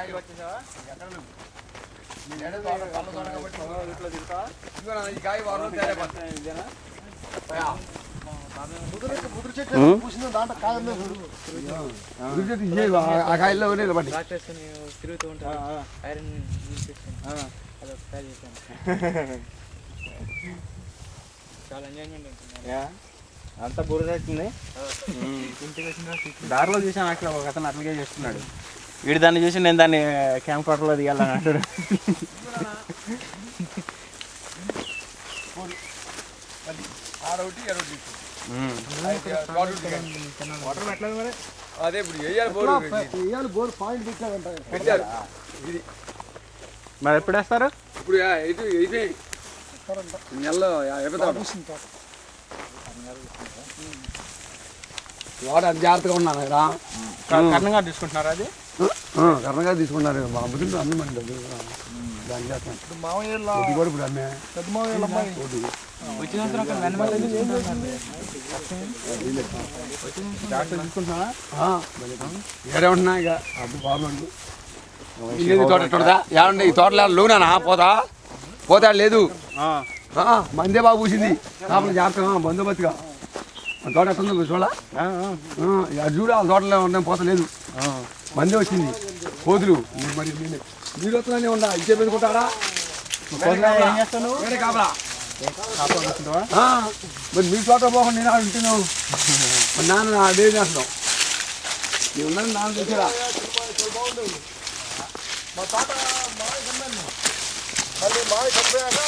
ఆ కాయల్లో తిరుగుతూ ఉంటారు ఐరన్ చాలా ఎంజాయ్మెంట్ ఉంటుంది. అంతా బురదవుతుంది. దారిలో చూసాను అట్లా ఒక అతను అట్లాగే చేస్తున్నాడు. వీడు దాన్ని చూసి నేను దాన్ని క్యాంప్ కాటర్లో దిగాలని అంటాడు. అదే ఇప్పుడు వేయాలి బోర్డు పాయింట్ పెట్టారు. మరి ఎప్పుడు వేస్తారు? ఇప్పుడు నెలలో వాడు అది జాగ్రత్తగా ఉన్నాను కదా. కర్ణంగా తీసుకుంటున్నారా? అది కర్ణంగా తీసుకున్నారు. బాబులు అన్ని మంది దాని చేస్తాను. ఇది కూడా ఇప్పుడు అమ్మే తీసుకుంటున్నా. ఏడే ఉంటున్నా ఇక అప్పుడు బాగుండు. తోట ఎట్టుదా ఏమండి? ఈ తోటలో లోనా పోతా లేదు. మందే బాగా పూసింది కాపులు జాగ్రత్తగా బందోబస్తుగా. తోట ఎట్టుందో చూడ చూడ ఆ తోటలో ఉండడం పోతలేదు. మందే వచ్చింది కోతులు. మరి మీరు వస్తున్నానే ఉండా ఇచ్చే పెట్టుకుంటారా? వేరే కాపలా మరి మీ తోట పోకుండా నేను వింటున్నావు. మరి నాన్న అదే చేస్తున్నాం. నేను ఉన్నాను నాన్న చూసారా? మా తాత మావి కమ్మాను. మళ్ళీ మావి కమ్మాక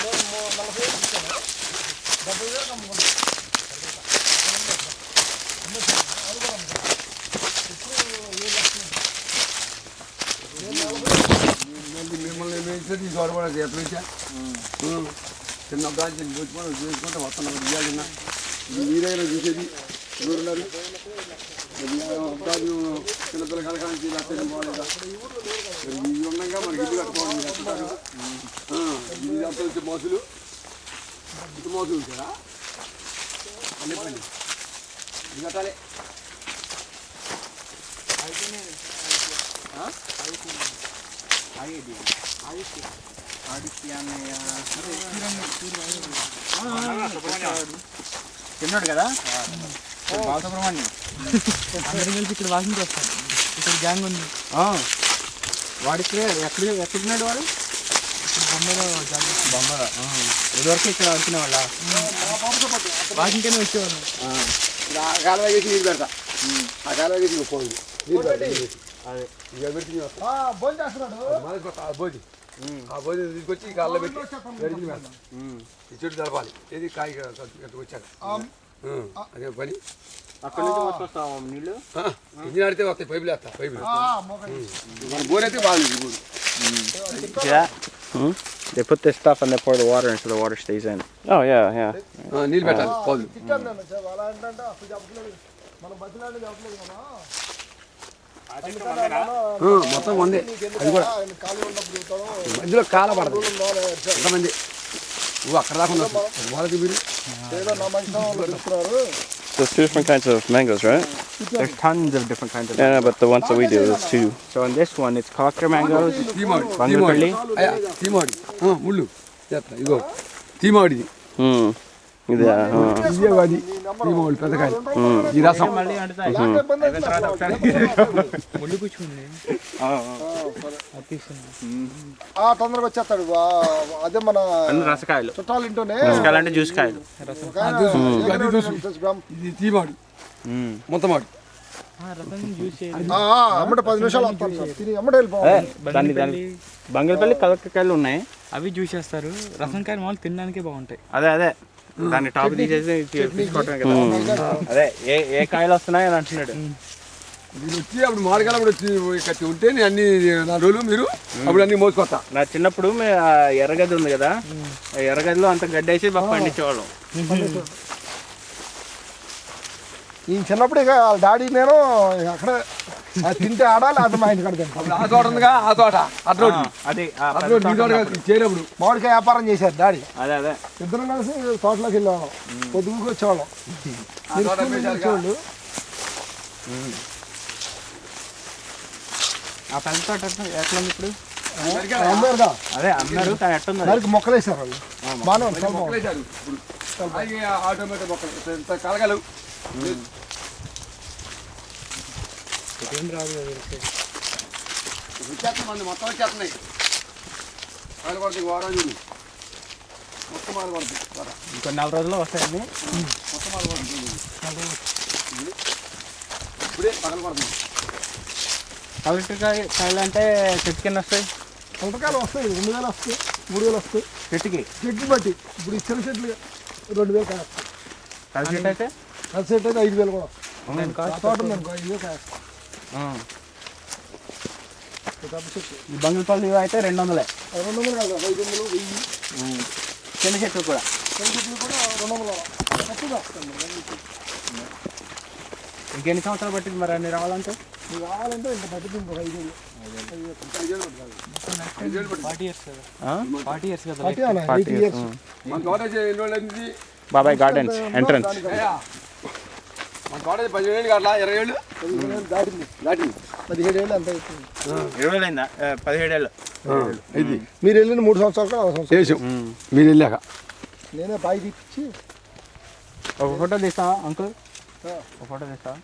నేను 40,000 ఇచ్చాను. 70,000 కమ్ముకున్నాను. మిమ్మల్ని మేసి గౌరవ ఎట్లా చిన్న బ్రాంచ్ చూసుకుంటే వస్తున్నాం. ఇవ్వాలన్నా మీరైనా చూసేది ఎవరున్నారు? చిన్నపిల్ల కలకానికి లక్షణం బాగాలేదా? ఇవి ఉండగా మనకి ఇల్లు కట్టుకోవాలి. ఇది అంతా వచ్చే మోసులు ఇటు మోసులు ఉంచారా? అన్ని పని ఇది కట్టాలి. చిన్నాడు కదా బాలసుబ్రహ్మణ్యం. అందరూ కలిసి ఇక్కడ వాకింగ్ వస్తారు. ఇక్కడ గ్యాంగ్ ఉంది. వాడికి ఎక్కడున్నాడు వాడు? బొమ్మలో ఇదివరకు ఇక్కడ అనుకునే వాళ్ళ వాకింగ్ కన్నా వచ్చేవాళ్ళు. ఆ కాలువ వేసి నీళ్ళు పెడతా. ఆ కాలువ వేసి పోయింది నీళ్ళు పెడతా. అదే ఇక పెట్టి భోజనం చేస్తున్నాడు. భోజి ఆ భోజనం తీసుకొచ్చి ఈ కాళ్ళలో పెట్టి గడిచి పెడతాం. ఈ చెట్టు జరపాలి. ఏది కాయ వచ్చాక అదే పని. అక్కడ నుంచి వస్తాం నీళ్ళు. ఇంజిన్ ఆడితే వస్తాయి. పైపులు వేస్తా. పైపులు బోర్ అయితే బాగుంది. They put this stuff and they pour the water in so the water stays in. Oh yeah. నీళ్ళు పెట్టాలి. పోదు మొత్తం ఉంది. అది కూడా మధ్యలో కాల పడదు. ఎంతమంది నువ్వు అక్కడ రాకుండా వాళ్ళకి మీరు There's 2 different kinds of mangoes, right? There's tons of different kinds of Yeah, but the ones that we do is 2. So in this one it's cocker mangoes, తీమాడి ముళ్ళు చేస్తా. ఇగో తీమాడిది ఇది అది తీమాడి పెద్దకాయలు. ఈ రసం ముళ్ళు కూర్చుంది తొందరగా వచ్చేస్తాడు. అదే మన రసకాయలు చుట్టాలు ఇంటూనే అంటే జ్యూస్ కాయలు. ఇది తీమాడు మొత్తమాడు. అమ్మటే 10 నిమిషాలు తిని అమ్మటే వెళ్ళిపోవాలి. బంగళపల్లి కలకకాయలు ఉన్నాయి. అవి జ్యూస్ చేస్తారు. రసం కాయలు మామూలు తినడానికే బాగుంటాయి. అదే దాన్ని టాప్ తీసేసి తీసుకోవటం కదా. అదే ఏ కాయలు వస్తున్నాయి అని అంటున్నాడు. మీరు వచ్చి అప్పుడు మామిడికాయలు కూడా వచ్చి ఉంటే నేను అన్ని 4 రోజులు మీరు అప్పుడు అన్ని మోసుకొస్తా. నా చిన్నప్పుడు ఎర్రగడ్డ ఉంది కదా, ఎర్రగడ్డలో అంత గడ్డ వేసి బాగా పండించేవాళ్ళం. ఈ చిన్నప్పుడు ఇక డాడీ నేను అక్కడ తింటే ఆడాలి. అది మా ఇంటి కడతాను. ఆ తోట ఉందిగా, ఆ తోట చేరినప్పుడు మామిడికాయ వ్యాపారం చేశారు డాడీ. అదే ఇద్దరం కలిసి తోటలోకి వెళ్ళేవాళ్ళం. పొద్దుకు వచ్చేవాళ్ళం. వచ్చేవాళ్ళు ఆ పెద్ద తోట ఎట్లా ఉంది ఇప్పుడు? అమ్మారుగా అదే అన్నారు కానీ ఎట్టుంది? దానికి మొక్కలు వేసారు వాళ్ళు బాగానే ఉంది చాలా బాగుంది. మొక్కలేశారు ఇప్పుడు అలాగే ఆటోమేటిక్ మొక్కలు ఇంత కలగలు వచ్చేస్తాం మంది మొత్తం వచ్చేస్తున్నాయి వాళ్ళు కొడుతుంది వారం చూడు మొత్తం వాళ్ళు కొడుతుంది ఇంకో 4 రోజుల్లో వస్తాయండి. మొత్తం వాళ్ళు కొడుతుంది ఇప్పుడే పగలు కొడుతుంది కలెక్టర్ కాయలు అంటే చెట్టు కింద వస్తాయి. వంటకాయలు వస్తాయి 2000 వస్తాయి 3000 వస్తాయి చెట్టుకి చెట్లు బట్టి ఇప్పుడు ఇచ్చిన చెట్లు 2000 కాయ వస్తాయి కలిసి చెట్టు అయితే కలిసి చెట్టు అయితే 5000 కూడా వస్తాయి నేను ఆ తోట ఉంది అనుకో 5000 కాయ వస్తాయి పెద్ద చెట్టు ఈ బంగిలపల్లి అయితే 200. 200 కాదు 500 1000 చిన్న చెట్లు కూడా చిన్న చెట్లు కూడా 200 తక్కువగా వస్తాయి. ఇంకెన్ని సంవత్సరాలు పట్టింది మరి అన్ని రావాలంటే? ఇది కావాలంటే ఇంత పట్టింది ఇంకొక 5,000 40 years కదా, ఆ? 40 years కదా. పట్టి అన్న 80 years మన కాలేజ్ ఎన్ని రోజులు అయింది బాబాయ్ గార్డెన్స్ ఎంట్రన్స్. మన కాలేజ్ 15 ఏళ్ళు కాట్లా 20 ఏళ్ళు 15 ఏళ్ళు దాటింది 17 ఏళ్ళు అంత అవుతుంది. 20 అయిందా? 17 ఏళ్ళు. ఇది మీరు వెళ్ళిన 3 సంవత్సరాలు కూడా 6 సంవత్సరాలు చేసాం మీరు వెళ్ళాక నేనే బాయ్ తెచ్చి ఒక ఫోటో తీస్తావా అంకుల్? ఒక ఫోటో తీస్తావా?